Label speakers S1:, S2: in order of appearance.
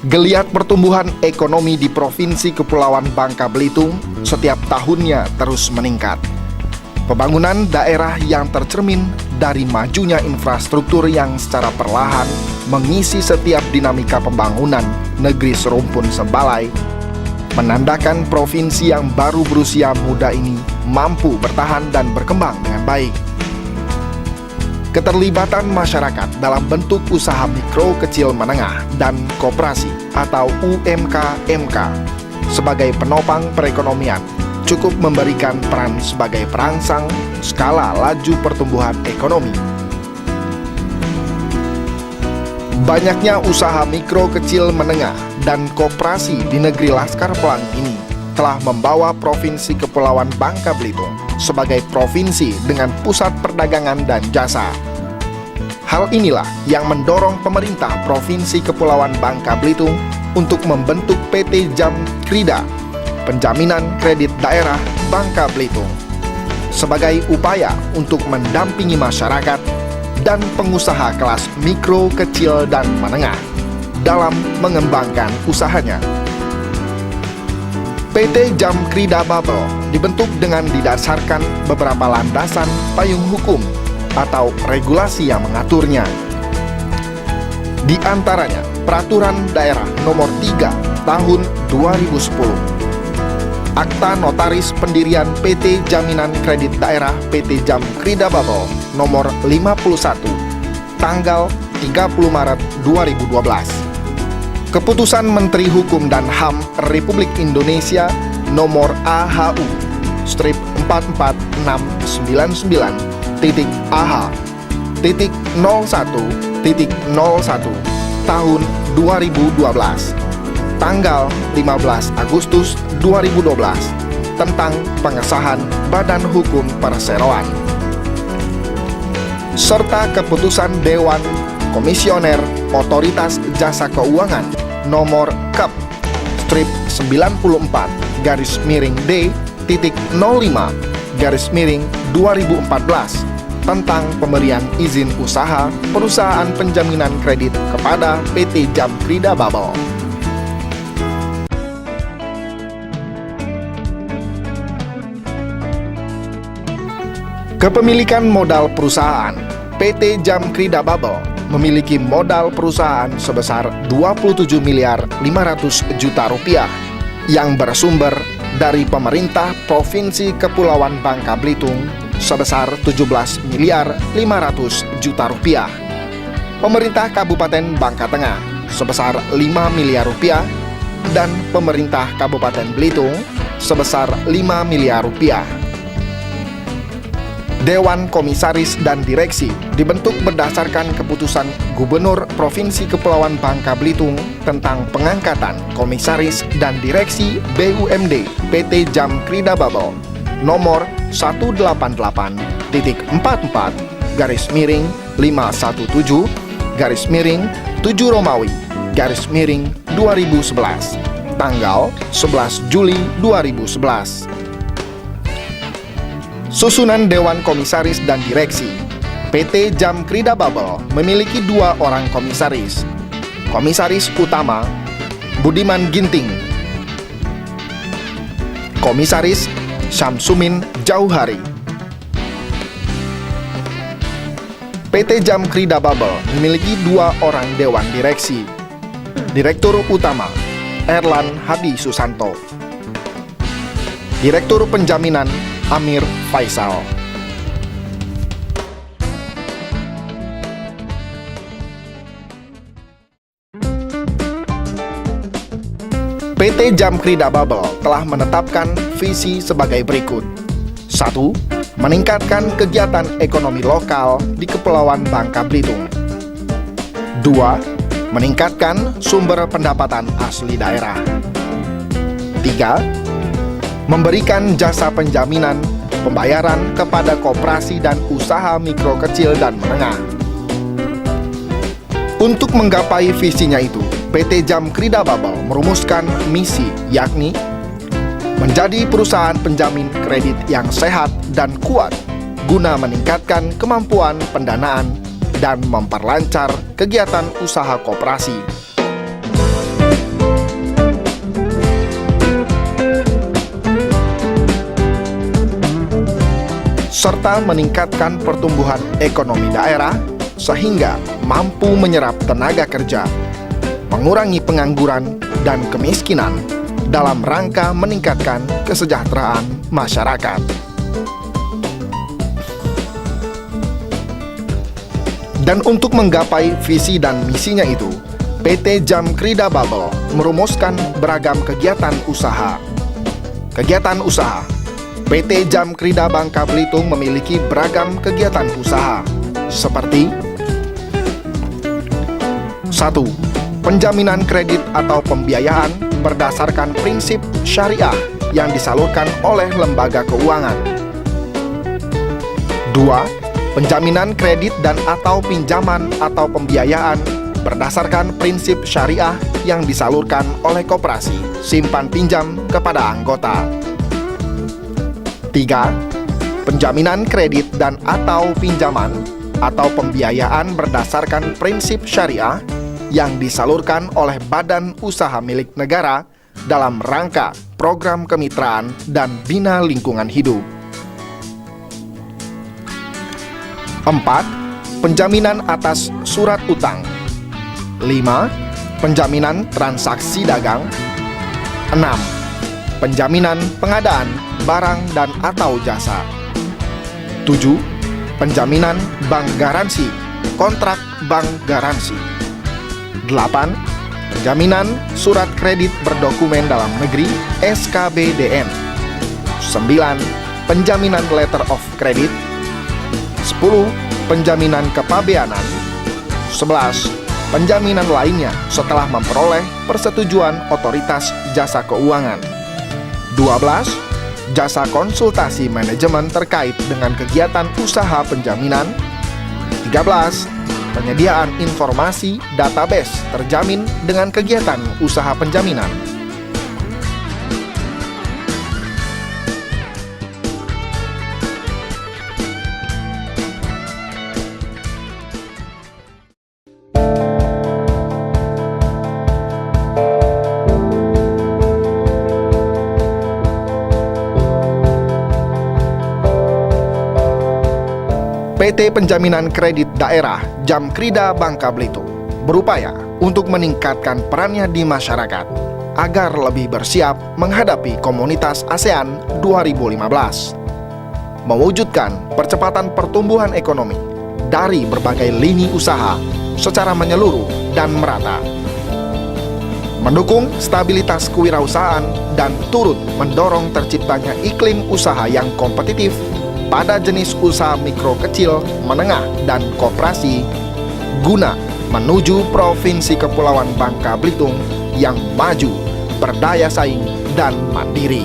S1: Geliat pertumbuhan ekonomi di Provinsi Kepulauan Bangka Belitung setiap tahunnya terus meningkat. Pembangunan daerah yang tercermin dari majunya infrastruktur yang secara perlahan mengisi setiap dinamika pembangunan negeri serumpun Sembalai, menandakan provinsi yang baru berusia muda ini mampu bertahan dan berkembang dengan baik. Keterlibatan masyarakat dalam bentuk usaha mikro, kecil, menengah, dan koperasi atau UMKM sebagai penopang perekonomian cukup memberikan peran sebagai perangsang skala laju pertumbuhan ekonomi. Banyaknya usaha mikro, kecil, menengah, dan koperasi di negeri Laskar Pelangi ini telah membawa Provinsi Kepulauan Bangka Belitung sebagai provinsi dengan pusat perdagangan dan jasa. Hal inilah yang mendorong pemerintah Provinsi Kepulauan Bangka Belitung untuk membentuk PT Jam Krida, Penjaminan Kredit Daerah Bangka Belitung, sebagai upaya untuk mendampingi masyarakat dan pengusaha kelas mikro, kecil, dan menengah dalam mengembangkan usahanya. PT Jam Krida Bubble dibentuk dengan didasarkan beberapa landasan payung hukum atau regulasi yang mengaturnya. Di antaranya Peraturan Daerah Nomor 3 Tahun 2010, Akta Notaris Pendirian PT Jaminan Kredit Daerah PT Jam Krida Bubble Nomor 51 tanggal 30 Maret 2012, Keputusan Menteri Hukum dan HAM Republik Indonesia Nomor AHU strip 446/99-AH.01.01 tahun 2012 tanggal 15 Agustus 2012 tentang pengesahan Badan Hukum Perseroan, serta Keputusan Dewan Komisioner Otoritas Jasa Keuangan Nomor KEP strip 94-D-05-2014 tentang pemberian izin usaha perusahaan penjaminan kredit kepada PT Jam Krida Bubble. Kepemilikan modal perusahaan. PT Jam Krida Bubble memiliki modal perusahaan sebesar 27.500.000.000 rupiah yang bersumber dari pemerintah Provinsi Kepulauan Bangka Belitung sebesar 17.500.000.000 rupiah, pemerintah Kabupaten Bangka Tengah sebesar 5 miliar rupiah, dan pemerintah Kabupaten Belitung sebesar 5 miliar rupiah. Dewan Komisaris dan Direksi dibentuk berdasarkan keputusan Gubernur Provinsi Kepulauan Bangka Belitung tentang pengangkatan Komisaris dan Direksi BUMD PT Jam Krida Bubble nomor 188/44-517/7 Romawi/2011 tanggal 11 Juli 2011. Susunan Dewan Komisaris dan Direksi. PT Jam Krida Bubble memiliki 2 orang komisaris. Komisaris Utama Budiman Ginting, Komisaris Syamsumin Jauhari. PT Jam Krida Bubble memiliki 2 orang Dewan Direksi. Direktur Utama Erlan Hadi Susanto, Direktur Penjaminan Amir Faisal. PT Jam Krida Bubble telah menetapkan visi sebagai berikut. 1. Meningkatkan kegiatan ekonomi lokal di Kepulauan Bangka Belitung. 2. Meningkatkan sumber pendapatan asli daerah. 3. Memberikan jasa penjaminan pembayaran kepada koperasi dan usaha mikro, kecil, dan menengah. Untuk menggapai visinya itu, PT Jam Krida Bubble merumuskan misi, yakni menjadi perusahaan penjamin kredit yang sehat dan kuat guna meningkatkan kemampuan pendanaan dan memperlancar kegiatan usaha koperasi. serta meningkatkan pertumbuhan ekonomi daerah sehingga mampu menyerap tenaga kerja, mengurangi pengangguran dan kemiskinan dalam rangka meningkatkan kesejahteraan masyarakat. Dan untuk menggapai visi dan misinya itu, PT Jam Krida Bubble merumuskan beragam kegiatan usaha. Kegiatan usaha PT Jam Krida Bangka Belitung memiliki beragam kegiatan usaha seperti 1. Penjaminan kredit atau pembiayaan berdasarkan prinsip syariah yang disalurkan oleh lembaga keuangan. 2. Penjaminan kredit dan atau pinjaman atau pembiayaan berdasarkan prinsip syariah yang disalurkan oleh koperasi simpan pinjam kepada anggota. 3. Penjaminan kredit dan atau pinjaman atau pembiayaan berdasarkan prinsip syariah yang disalurkan oleh badan usaha milik negara dalam rangka program kemitraan dan bina lingkungan hidup. 4. Penjaminan atas surat utang. 5. Penjaminan transaksi dagang. 6. Penjaminan pengadaan barang dan atau jasa. 7. Penjaminan bank garansi, kontrak bank garansi. 8. Penjaminan surat kredit berdokumen dalam negeri SKBDN. 9. Penjaminan letter of credit. 10. Penjaminan kepabeanan. 11. Penjaminan lainnya setelah memperoleh persetujuan otoritas jasa keuangan. 12. Jasa konsultasi manajemen terkait dengan kegiatan usaha penjaminan. 13. Penyediaan informasi database terjamin dengan kegiatan usaha penjaminan. PT Penjaminan Kredit Daerah Jam Krida Bangka Belitung berupaya untuk meningkatkan perannya di masyarakat agar lebih bersiap menghadapi Komunitas ASEAN 2015, mewujudkan percepatan pertumbuhan ekonomi dari berbagai lini usaha secara menyeluruh dan merata, mendukung stabilitas kewirausahaan dan turut mendorong terciptanya iklim usaha yang kompetitif pada jenis usaha mikro kecil, menengah, dan koperasi guna menuju Provinsi Kepulauan Bangka Belitung yang maju, berdaya saing, dan mandiri.